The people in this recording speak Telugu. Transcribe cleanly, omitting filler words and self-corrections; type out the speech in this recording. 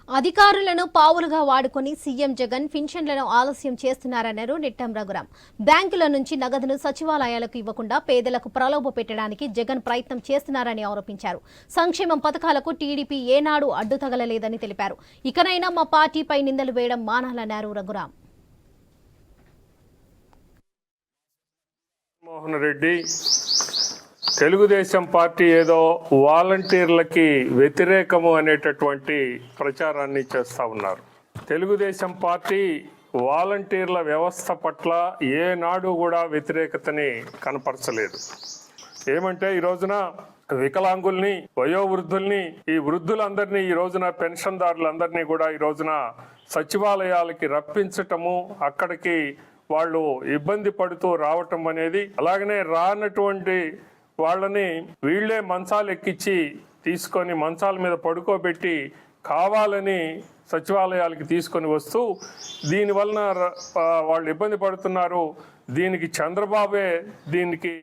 అధికారులను పావులుగా వాడుకొని సీఎం జగన్ పింఛన్లను ఆలస్యం చేస్తున్నారన్నారు నిట్టం రఘురాం. బ్యాంకుల నుంచి నగదును సచివాలయాలకు ఇవ్వకుండా పేదలకు ప్రలోభ పెట్టడానికి జగన్ ప్రయత్నం చేస్తున్నారని ఆరోపించారు. సంక్షేమం పథకాలకు టీడీపీ ఏనాడు అడ్డు తగలలేదని తెలిపారు. ఇకనైనా మా పార్టీపై నిందలు వేయడం మానాలన్నారు రఘురాం. మోహన్ రెడ్డి తెలుగుదేశం పార్టీ ఏదో వాలంటీర్లకి వ్యతిరేకము అనేటటువంటి ప్రచారాన్ని చేస్తూ ఉన్నారు. తెలుగుదేశం పార్టీ వాలంటీర్ల వ్యవస్థ పట్ల ఏనాడు కూడా వ్యతిరేకతని కనపరచలేదు. ఏమంటే ఈ రోజున వికలాంగుల్ని, వయోవృద్ధుల్ని, ఈ వృద్ధులందరినీ, ఈ రోజున పెన్షన్దారులందరినీ కూడా ఈ రోజున సచివాలయాలకి రప్పించటము, అక్కడికి వాళ్ళు ఇబ్బంది పడుతూ రావటం అనేది, అలాగనే రానటువంటి వాళ్ళని వీళ్లే మంచాలు ఎక్కించి తీసుకొని మంచాల మీద పడుకోబెట్టి కావాలని సచివాలయాలకి తీసుకొని వస్తూ దీని వలన వాళ్ళు ఇబ్బంది పడుతున్నారు. దీనికి చంద్రబాబే దీనికి